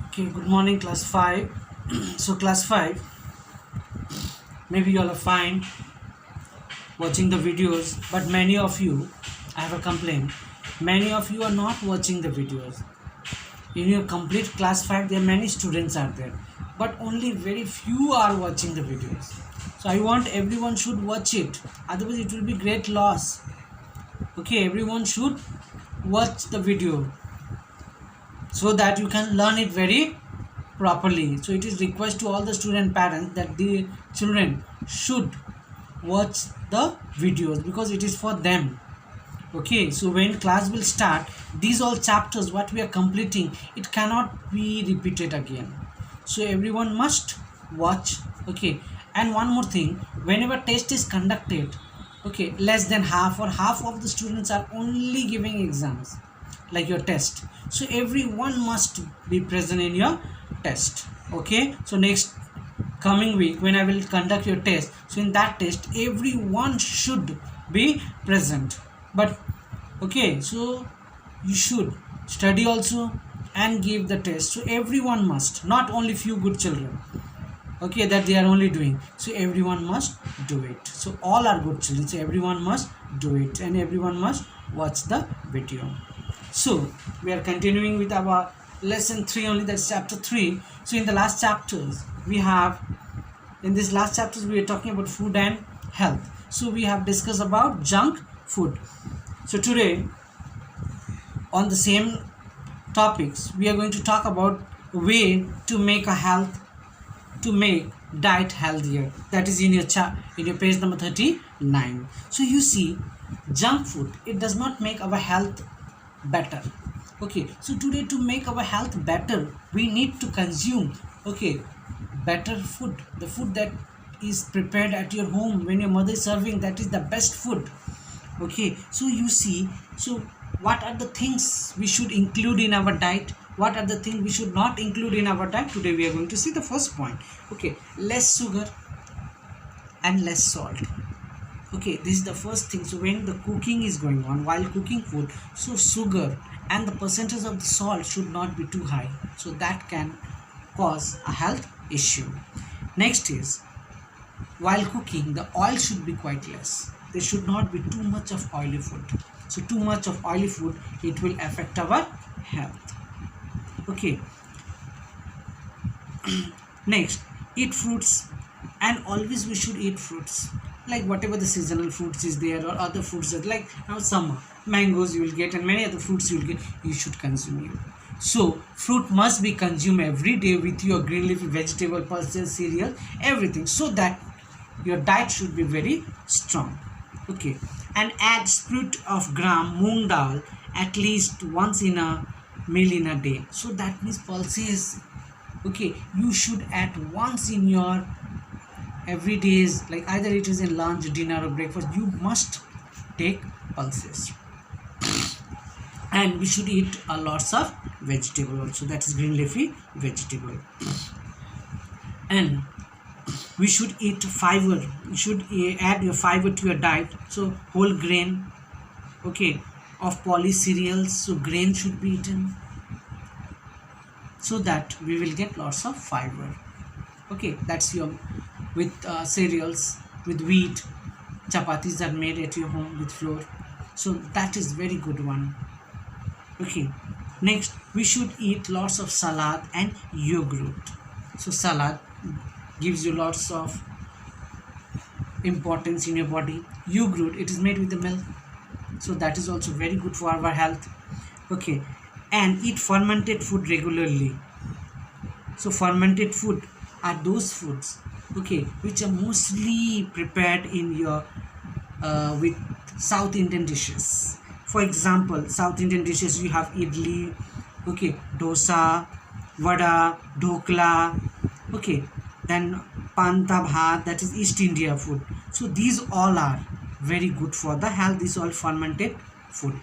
Okay, good morning, class 5. So, class 5, maybe you all are fine watching the videos, but many of you, I have a complaint, many of you are not watching the videos. In your complete class 5, there are many students are there, but only very few are watching the videos. So, I want everyone should watch it, otherwise, it will be great loss. Okay, everyone should watch the video so that you can learn it very properly. So it is request to all the student parents that the children should watch the videos because it is for them. Okay, so when class will start, these all chapters what we are completing, it cannot be repeated again. So everyone must watch. Okay, and one more thing, whenever test is conducted, okay, less than half or half of the students are only giving exams like your test, so everyone must be present in your test. Okay, so next coming week when I will conduct your test, so in that test everyone should be present. But okay, so you should study also and give the test, so everyone must, not only few good children, okay, that they are only doing, so everyone must do it. So all are good children, so everyone must do it and everyone must watch the video. So we are continuing with our lesson 3 only, that's chapter 3. So in the last chapters we have, in this last chapters we are talking about food and health. So we have discussed about junk food. So today on the same topics we are going to talk about way to make a health, to make diet healthier, that is in your in your page number 39. So you see, junk food, it does not make our health better. Okay, so today to make our health better we need to consume, okay, better food, the food that is prepared at your home when your mother is serving, that is the best food. Okay, so you see, so what are the things we should include in our diet, what are the things we should not include in our diet? Today we are going to see the first point. Okay, less sugar and less salt. Okay, this is the first thing. So when the cooking is going on, while cooking food, so sugar and the percentage of the salt should not be too high, so that can cause a health issue. Next is, while cooking the oil should be quite less, there should not be too much of oily food. So too much of oily food, it will affect our health. Okay, next, eat fruits, and always we should eat fruits, like whatever the seasonal fruits is there or other fruits that, like now summer mangoes you will get and many other fruits you will get, you should consume it. So fruit must be consumed every day with your green leafy vegetable, pulses, cereal, everything, so that your diet should be very strong. Okay, and add split of gram moong dal at least once in a meal in a day. So that means pulses, okay, you should add once in your every days, like either it is in lunch, dinner or breakfast, you must take pulses. And we should eat a lots of vegetable also, that is green leafy vegetable. And we should eat fiber, you should add your fiber to your diet, so whole grain, okay, of poly cereals, so grain should be eaten so that we will get lots of fiber. Okay, that's your, with cereals, with wheat, chapatis are made at your home with flour, so that is very good one. Okay, next we should eat lots of salad and yogurt. So salad gives you lots of importance in your body. Yogurt, it is made with the milk, so that is also very good for our health. Okay, and eat fermented food regularly. So fermented food are those foods, okay, which are mostly prepared in your with South Indian dishes. For example, South Indian dishes, you have idli, okay, dosa, vada, dhokla, okay, then panta bhat, that is East India food. So these all are very good for the health, these all fermented food.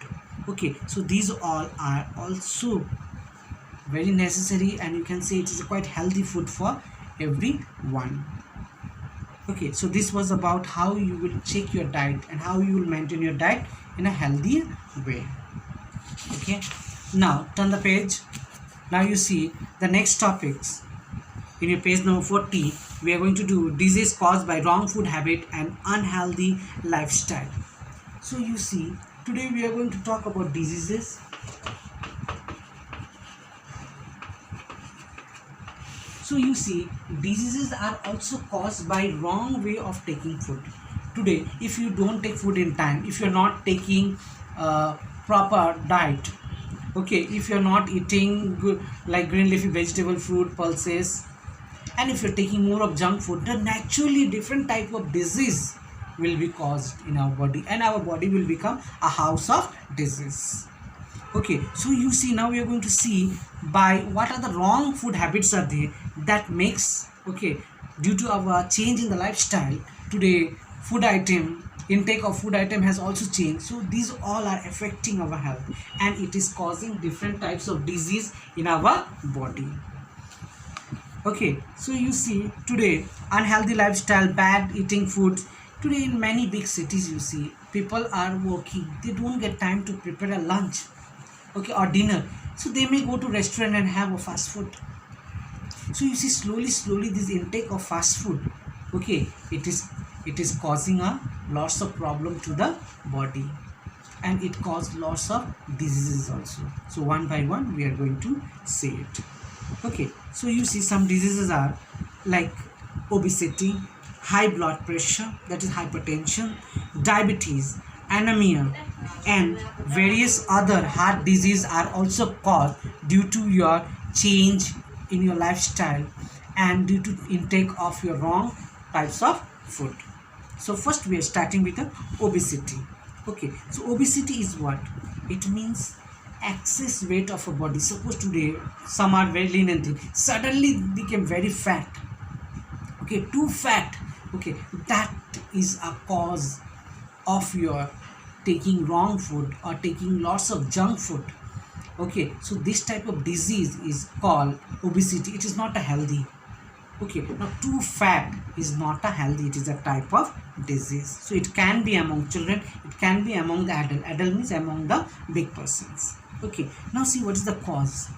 Okay, so these all are also very necessary, and you can say it is a quite healthy food for everyone. Okay, so this was about how you will check your diet and how you will maintain your diet in a healthy way. Okay, now turn the page. Now you see the next topics in your page number 40. We are going to do disease caused by wrong food habit and unhealthy lifestyle. So you see, today we are going to talk about diseases. So you see, diseases are also caused by wrong way of taking food. Today, if you don't take food in time, if you're not taking proper diet, okay, if you're not eating good like green leafy vegetable, fruit, pulses, and if you're taking more of junk food, then naturally different type of disease will be caused in our body, and our body will become a house of disease. Okay, so you see, now we are going to see by what are the wrong food habits are there that makes, okay, due to our change in the lifestyle today, food item, intake of food item has also changed. So these all are affecting our health, and it is causing different types of disease in our body. Okay, so you see, today unhealthy lifestyle, bad eating food. Today in many big cities, you see people are working, they don't get time to prepare a lunch, okay, or dinner, so they may go to restaurant and have a fast food. So you see, slowly this intake of fast food, okay, it is causing a lots of problem to the body, and it causes lots of diseases also. So one by one we are going to say it. Okay, so you see, some diseases are like obesity, high blood pressure, that is hypertension, diabetes, anemia, and various other heart disease are also caused due to your change in your lifestyle and due to intake of your wrong types of food. So first we are starting with the obesity. Okay, so obesity is what? It means excess weight of a body. Suppose today some are very lean and thin, suddenly became very fat, okay, too fat, okay, that is a cause of your taking wrong food or taking lots of junk food. Okay, so this type of disease is called obesity. It is not a healthy. Okay, now too fat is not a healthy, it is a type of disease. So it can be among children, it can be among the adult means among the big persons. Okay, now see what is the cause.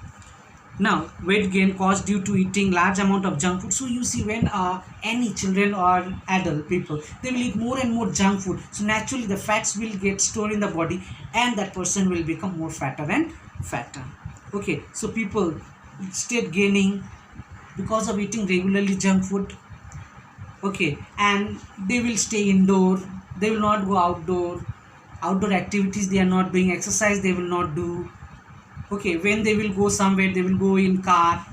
Now weight gain caused due to eating large amount of junk food. So you see, when any children or adult people, they will eat more and more junk food, so naturally the fats will get stored in the body, and that person will become more fatter and fatter. Okay, so people start gaining because of eating regularly junk food. Okay, and they will stay indoor, they will not go outdoor activities, they are not doing exercise, they will not do. Okay, when they will go somewhere, they will go in car,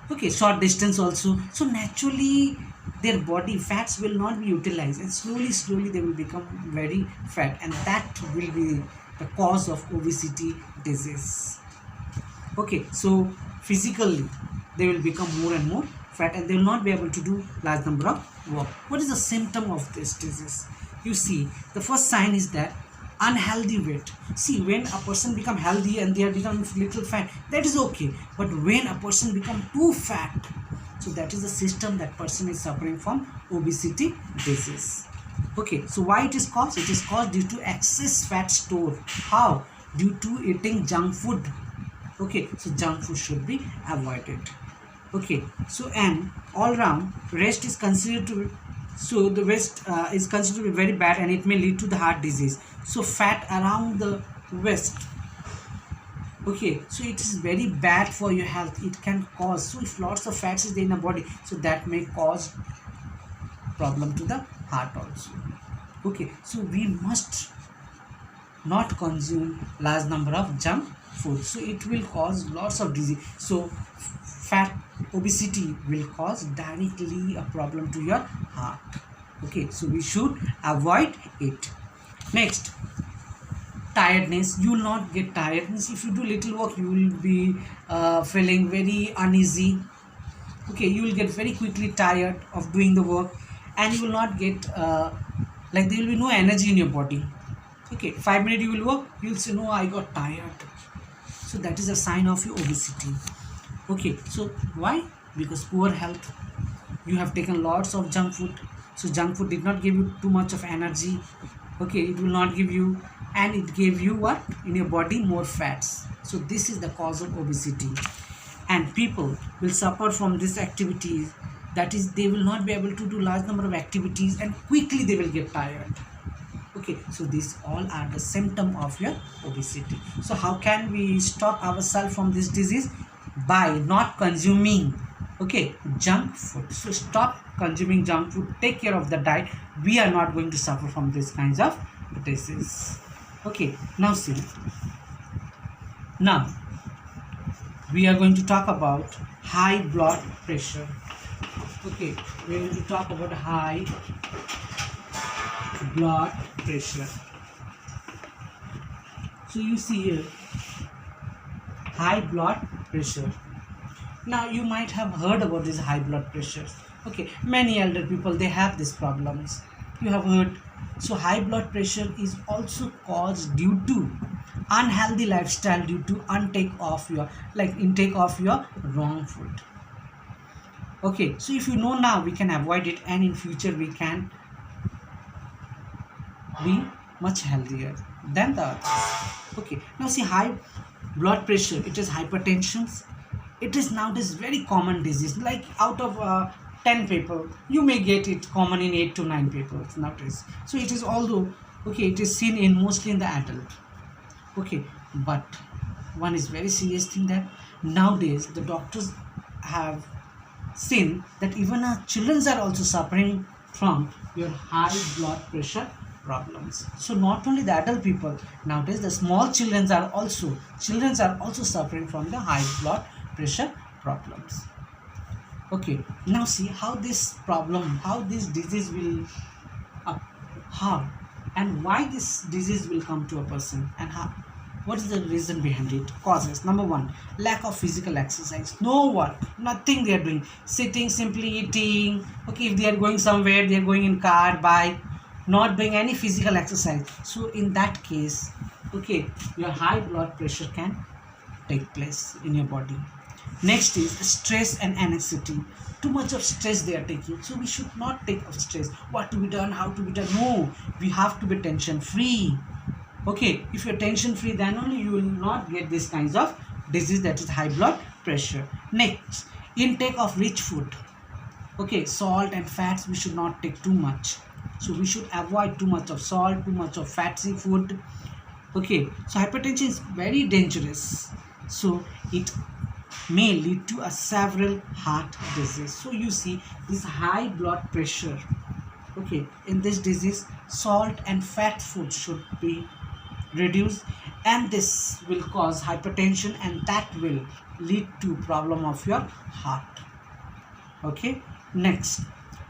okay, short distance also, so naturally their body fats will not be utilized, and slowly they will become very fat, and that will be the cause of obesity disease. Okay, so physically they will become more and more fat, and they will not be able to do large number of work. What is the symptom of this disease? You see, the first sign is that unhealthy weight. See, when a person become healthy and they are become little fat, that is okay, but when a person become too fat, so that is the system that person is suffering from obesity disease. Okay, so why it is caused? It is caused due to excess fat store. How? Due to eating junk food. Okay, so junk food should be avoided. Okay, so and all round rest is considered to, so the waist is considered to be very bad, and it may lead to the heart disease. So fat around the waist, okay, so it is very bad for your health, it can cause, so if lots of fats is there in the body, so that may cause problem to the heart also. Okay, so we must not consume large number of junk food, so it will cause lots of disease. So fat obesity will cause directly a problem to your heart. Okay, so we should avoid it. Next, tiredness. You will not get tiredness if you do little work, you will be feeling very uneasy. Okay, you will get very quickly tired of doing the work, and you will not get like there will be no energy in your body. Okay, 5 minutes you will work, you will say, no, I got tired. So that is a sign of your obesity. Okay, so why? Because poor health, you have taken lots of junk food, so junk food did not give you too much of energy. Okay, it will not give you, and it gave you what in your body? More fats. So this is the cause of obesity, and people will suffer from these activities. That is, they will not be able to do large number of activities, and quickly they will get tired. Okay, so these all are the symptom of your obesity. So how can we stop ourselves from this disease? By not consuming, okay, junk food. So stop consuming junk food, take care of the diet. We are not going to suffer from these kinds of disease. Okay, now see, now we are going to talk about high blood pressure. Okay, we are going to talk about high blood pressure. So you see here, high blood pressure. Now you might have heard about this high blood pressure. Okay, many elder people, they have these problems, you have heard. So high blood pressure is also caused due to unhealthy lifestyle, due to intake of your wrong food. Okay, so if you know now, we can avoid it, and in future we can be much healthier than the others. Okay, now see, high blood pressure, it is hypertension. It is nowadays very common disease. Like out of 10 people, you may get it common in 8 to 9 people nowadays. So it is, although okay, it is seen in mostly in the adult. Okay, but one is very serious thing, that nowadays the doctors have seen that even our children are also suffering from your high blood pressure problems. So not only the adult people, nowadays the small children are also suffering from the high blood pressure problems. Okay, now see how this problem, how this disease will how and why this disease will come to a person, and how, what is the reason behind it? Causes: number one, lack of physical exercise. No work, nothing they are doing, sitting, simply eating. Okay, if they are going somewhere, they are going in car, bike, not doing any physical exercise. So in that case, okay, your high blood pressure can take place in your body. Next is stress and anxiety. Too much of stress they are taking. So we should not take of stress. What to be done, how to be done. No, we have to be tension free. Okay, if you're tension free, then only you will not get these kinds of disease, that is high blood pressure. Next, intake of rich food. Okay, salt and fats, we should not take too much. So we should avoid too much of salt, too much of fatty food. Okay, so hypertension is very dangerous. So it may lead to a several heart disease. So you see, this high blood pressure, okay, in this disease, salt and fat food should be reduced, and this will cause hypertension, and that will lead to problem of your heart. Okay, next,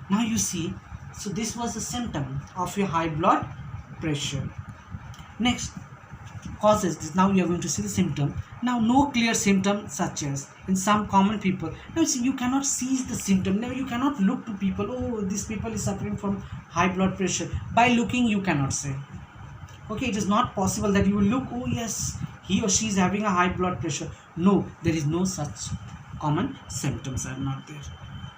now you see, so this was the symptom of your high blood pressure. Next, causes. This, now you are going to see the symptom. Now no clear symptom, such as in some common people. Now see, you cannot see the symptom. Now you cannot look to people, oh, this people is suffering from high blood pressure. By looking, you cannot say. Okay, it is not possible that you will look, oh yes, he or she is having a high blood pressure. No, there is no such common symptoms are not there.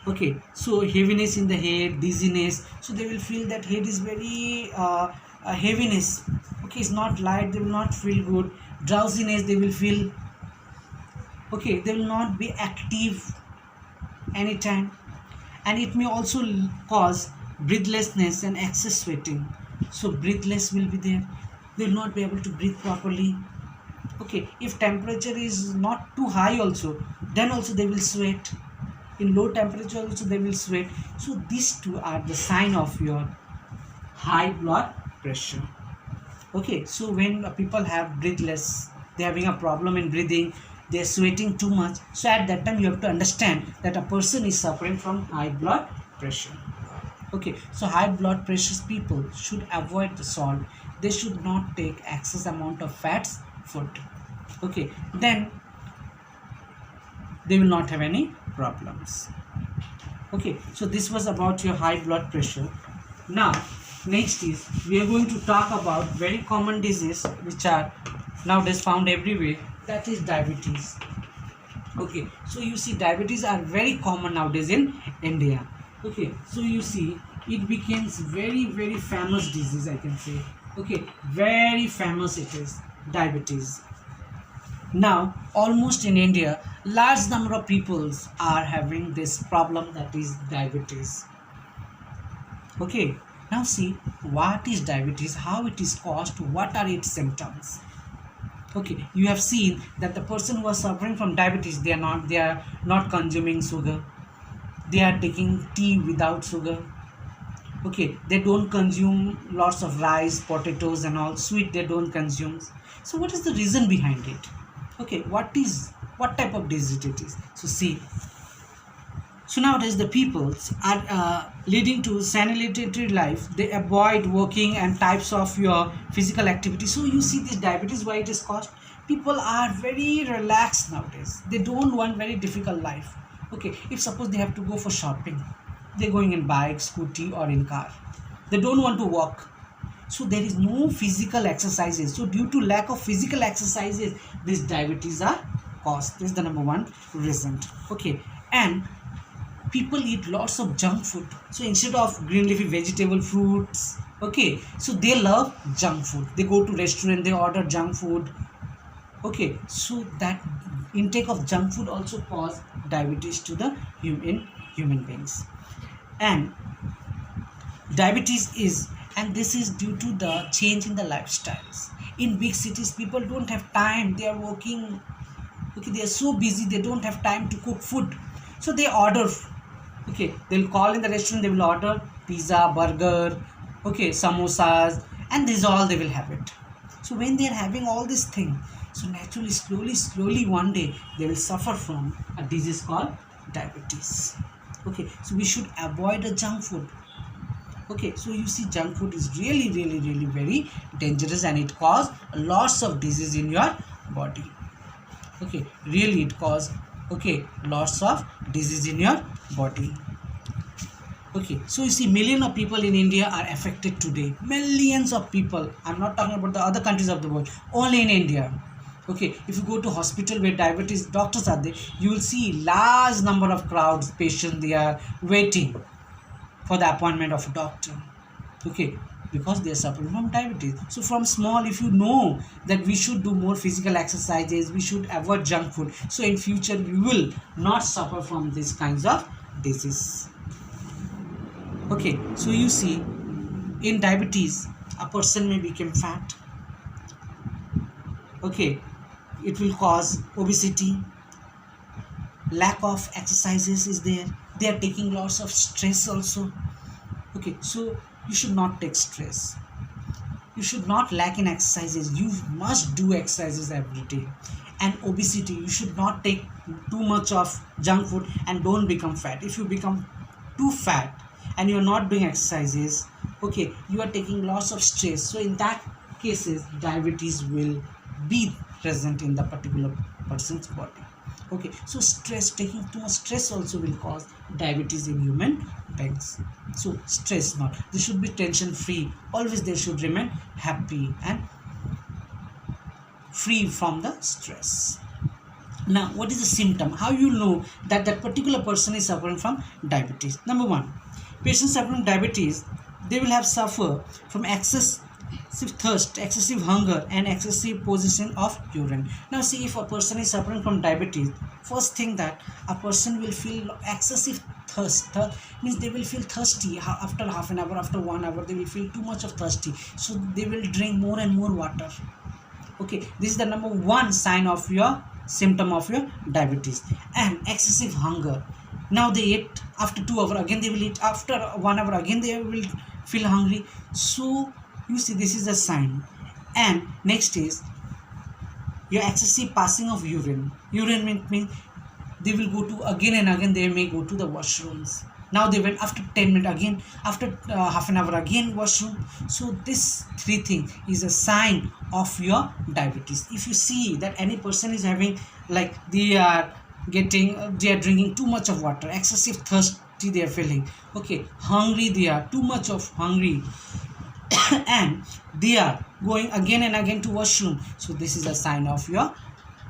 Okay, so heaviness in the head, dizziness. So they will feel that head is very heaviness. Okay, it's not light, they will not feel good. Drowsiness, they will feel. Okay, they will not be active anytime, and it may also cause breathlessness and excess sweating. So breathless will be there, they will not be able to breathe properly. Okay, if temperature is not too high also, then also they will sweat. In low temperature also they will sweat. So these two are the sign of your high blood pressure. Okay, so when people have breathless, they are having a problem in breathing, they are sweating too much, so at that time you have to understand that a person is suffering from high blood pressure. Okay, so high blood pressure people should avoid the salt, they should not take excess amount of fats food. Okay, then they will not have any problems. Okay, so this was about your high blood pressure. Now next is, we are going to talk about very common disease which are nowadays found everywhere, that is diabetes. Okay, so you see, diabetes are very common nowadays in India. Okay, so you see, it becomes very famous disease, I can say. Okay, very famous it is, diabetes. Now, almost in India, large number of peoples are having this problem, that is diabetes. Okay, now see what is diabetes, how it is caused, what are its symptoms. Okay, you have seen that the person who are suffering from diabetes, they are not consuming sugar. They are taking tea without sugar. Okay, they don't consume lots of rice, potatoes and all sweet, they don't consume. So what is the reason behind it? Okay, what type of disease it is? So see, so nowadays the peoples are leading to sanitary life. They avoid working and types of your physical activity. So you see this diabetes, why it is caused. People are very relaxed nowadays. They don't want very difficult life. Okay, if suppose they have to go for shopping, they're going in bike, scooty or in car. They don't want to walk. So there is no physical exercises. So due to lack of physical exercises, these diabetes are caused. This is the number one reason. Okay, and people eat lots of junk food. So instead of green leafy vegetable, fruits, okay, so they love junk food. They go to restaurant, they order junk food. Okay, so that intake of junk food also cause diabetes to the human beings. And diabetes is, and this is due to the change in the lifestyles. In big cities, people don't have time, they are working. Okay, they are so busy, they don't have time to cook food, so they order. Okay, they'll call in the restaurant, they will order pizza, burger, okay, samosas, and this is all they will have it. So when they are having all these things, so naturally slowly one day they will suffer from a disease called diabetes. Okay, so we should avoid the junk food. Okay, so you see junk food is really very dangerous, and it cause lots of disease in your body. Okay, really it cause, okay, lots of disease in your body. Okay, so you see millions of people in India are affected today. Millions of people. I'm not talking about the other countries of the world, only in India. Okay, if you go to hospital where diabetes doctors are there, you will see large number of crowds, patients, they are waiting for the appointment of a doctor. Okay, because they are suffering from diabetes. So from small, if you know that we should do more physical exercises, we should avoid junk food, so in future we will not suffer from these kinds of disease. Okay, so you see in diabetes a person may become fat. Okay, it will cause obesity, lack of exercises is there, they are taking lots of stress also. Okay, so you should not take stress, you should not lack in exercises, you must do exercises every day. And obesity, you should not take too much of junk food and don't become fat. If you become too fat and you're not doing exercises, okay, you are taking lots of stress, so in that cases diabetes will be present in the particular person's body. Okay, so stress, taking too much stress also will cause diabetes in human beings. So stress not, they should be tension free, always they should remain happy and free from the stress. Now what is the symptom, how you know that that particular person is suffering from diabetes? Number one, patients suffering from diabetes, they will have suffer from excessive thirst, excessive hunger and excessive position of urine. Now see, if a person is suffering from diabetes, first thing that a person will feel excessive thirst. Means they will feel thirsty after half an hour, after 1 hour they will feel too much of thirsty, so they will drink more and more water. Okay, this is the number one sign of your symptom of your diabetes. And excessive hunger, now they eat after 2 hours, again they will eat after 1 hour, again they will feel hungry. So you see, this is a sign. And next is your excessive passing of urine. Urine means they will go to again and again, they may go to the washrooms. Now they went after 10 minutes again, after half an hour again washroom. So this three thing is a sign of your diabetes. If you see that any person is having, like they are drinking too much of water, excessive thirsty they are feeling, okay, hungry, they are too much of hungry and they are going again and again to washroom, so this is a sign of your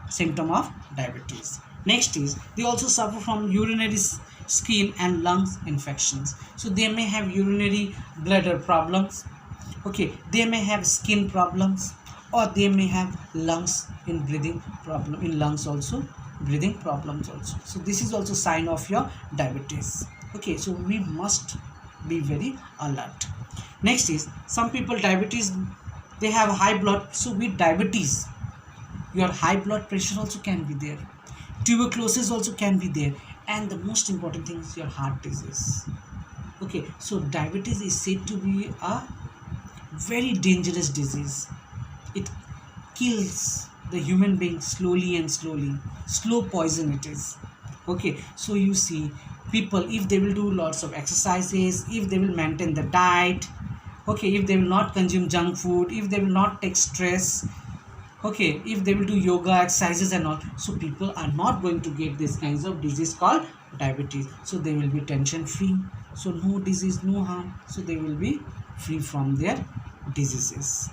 symptom of diabetes. Next is they also suffer from urinary skin and lungs infections. So they may have urinary bladder problems, okay, they may have skin problems, or they may have lungs in breathing problem, in lungs also breathing problems also. So this is also sign of your diabetes. Okay, so we must be very alert. Next is, some people diabetes, they have high blood, so with diabetes your high blood pressure also can be there, tuberculosis also can be there, and the most important thing is your heart disease. Okay, so diabetes is said to be a very dangerous disease. It kills the human being slowly and slowly, slow poison it is. Okay, so you see, people, if they will do lots of exercises, if they will maintain the diet, okay, if they will not consume junk food, if they will not take stress, okay, if they will do yoga exercises and all, so people are not going to get this kinds of disease called diabetes. So they will be tension free, so no disease, no harm, so they will be free from their diseases.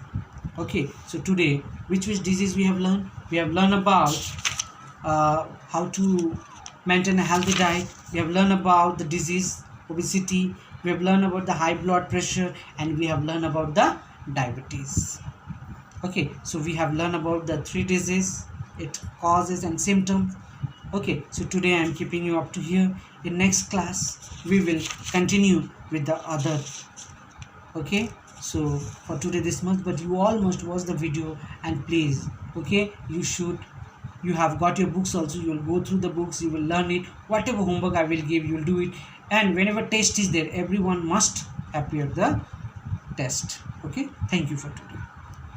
Okay, so today which disease we have learned? We have learned about how to maintain a healthy diet. We have learned about the disease obesity. We have learned about the high blood pressure, and we have learned about the diabetes. Okay, so we have learned about the three diseases, its causes and symptoms. Okay, so today I am keeping you up to here. In next class we will continue with the other. Okay, so for today this much, but you all must watch the video, and please, okay, you have got your books also, you will go through the books, you will learn it, whatever homework I will give, you will do it, and whenever test is there, everyone must appear the test. Okay, thank you for today.